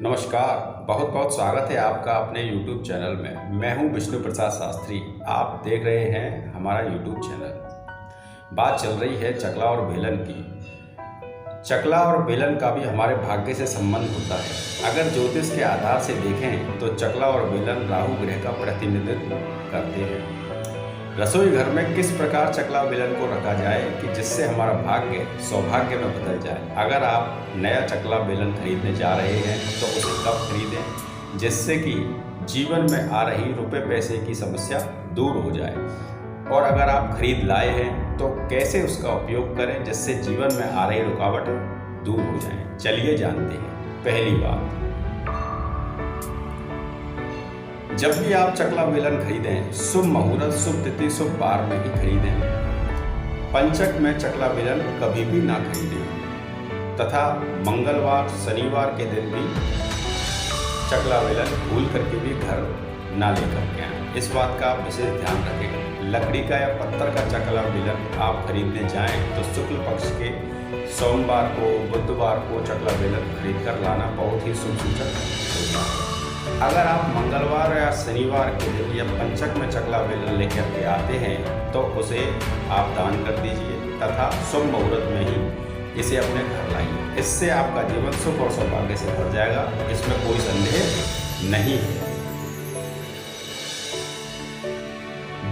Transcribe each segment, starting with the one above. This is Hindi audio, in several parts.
नमस्कार, बहुत बहुत स्वागत है आपका अपने YouTube चैनल में। मैं हूं विष्णु प्रसाद शास्त्री। आप देख रहे हैं हमारा YouTube चैनल। बात चल रही है चकला और बेलन की। चकला और बेलन का भी हमारे भाग्य से संबंध होता है। अगर ज्योतिष के आधार से देखें तो चकला और बेलन राहु ग्रह का प्रतिनिधित्व करते हैं। रसोई घर में किस प्रकार चकला बेलन को रखा जाए कि जिससे हमारा भाग्य सौभाग्य में बदल जाए। अगर आप नया चकला बेलन खरीदने जा रहे हैं तो उसे कब खरीदें जिससे कि जीवन में आ रही रुपए पैसे की समस्या दूर हो जाए, और अगर आप खरीद लाए हैं तो कैसे उसका उपयोग करें जिससे जीवन में आ रही रुकावट दूर हो जाए। चलिए जानते हैं। पहली बात, जब भी आप चकला बेलन खरीदें शुभ मुहूर्त, शुभ तिथि, शुभ वार में ही खरीदें। पंचक में चकला बेलन कभी भी ना खरीदें तथा मंगलवार शनिवार के दिन भी चकला बेलन भूल करके भी घर ना लेकर के आएं। इस बात का आप विशेष ध्यान रखें। लकड़ी का या पत्थर का चकला बेलन आप खरीदने जाएं तो शुक्ल पक्ष के सोमवार को, बुधवार को चकला बेलन खरीद कर लाना बहुत ही शुभ सूचक होता है। अगर आप मंगलवार या शनिवार के दिन या पंचक में चकला बेलन लेकर के आते हैं तो उसे आप दान कर दीजिए तथा शुभ मुहूर्त में ही इसे अपने घर लाइए। इससे आपका जीवन सुख और सौभाग्य से भर जाएगा, इसमें कोई संदेह नहीं है।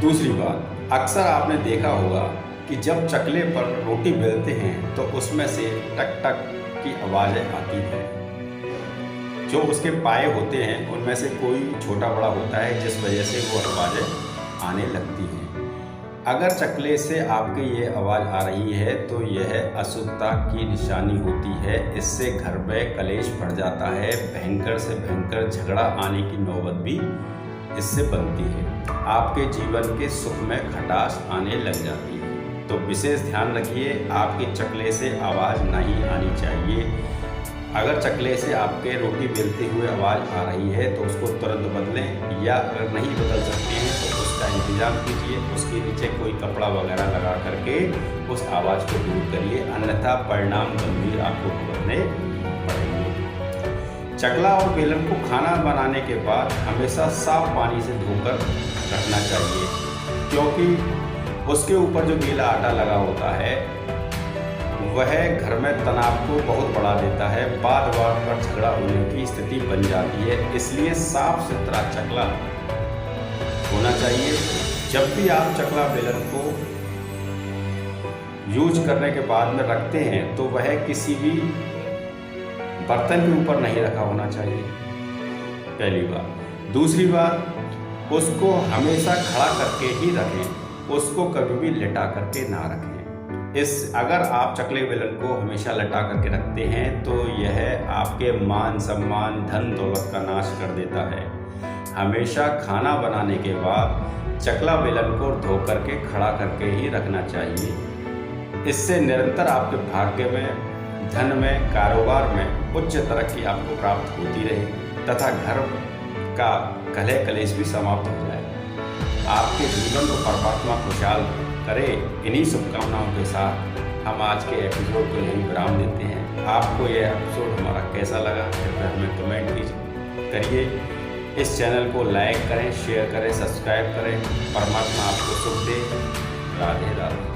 दूसरी बात, अक्सर आपने देखा होगा कि जब चकले पर रोटी बेलते हैं तो उसमें से टक टक की आवाज़ें आती हैं। जो उसके पाए होते हैं उनमें से कोई छोटा बड़ा होता है जिस वजह से वो आवाज़ें आने लगती हैं। अगर चकले से आपके ये आवाज़ आ रही है तो यह अशुभता की निशानी होती है। इससे घर में कलेश बढ़ जाता है, भयंकर से भयंकर झगड़ा आने की नौबत भी इससे बनती है। आपके जीवन के सुख में खटास आने लग जाती है। तो विशेष ध्यान रखिए, आपके चकले से आवाज़ नहीं आनी चाहिए। अगर चकले से आपके रोटी बेलते हुए आवाज़ आ रही है तो उसको तुरंत बदलें, या अगर नहीं बदल सकते हैं तो उसका इंतज़ाम कीजिए। उसके नीचे कोई कपड़ा वगैरह लगा करके उस आवाज़ को दूर करिए, अन्यथा परिणाम गंभीर आपको भुगतने पड़ेंगे। चकला और बेलन को खाना बनाने के बाद हमेशा साफ पानी से धोकर रखना चाहिए, क्योंकि उसके ऊपर जो गीला आटा लगा होता है वह घर में तनाव को बहुत बढ़ा देता है, बार बार पर झगड़ा होने की स्थिति बन जाती है। इसलिए साफ सुथरा चकला होना चाहिए। जब भी आप चकला बेलन को यूज करने के बाद में रखते हैं तो वह किसी भी बर्तन के ऊपर नहीं रखा होना चाहिए, पहली बात। दूसरी बात, उसको हमेशा खड़ा करके ही रखें, उसको कभी भी लेटा करके ना रखें। अगर आप चकले बेलन को हमेशा लटा करके रखते हैं तो यह आपके मान सम्मान, धन दौलत का नाश कर देता है। हमेशा खाना बनाने के बाद चकला बेलन को धो करके खड़ा करके ही रखना चाहिए। इससे निरंतर आपके भाग्य में, धन में, कारोबार में उच्च तरक्की आपको प्राप्त होती रहे तथा घर का कलह कलेश भी समाप्त हो जाए। आपके जीवन को परमात्मा खुशहाल करे। इन्हीं शुभकामनाओं के साथ हम आज के एपिसोड को यहीं विराम देते हैं। आपको यह एपिसोड हमारा कैसा लगा कृपया हमें कमेंट करिए। इस चैनल को लाइक करें, शेयर करें, सब्सक्राइब करें। परमात्मा आपको सुख दे। राधे राधे।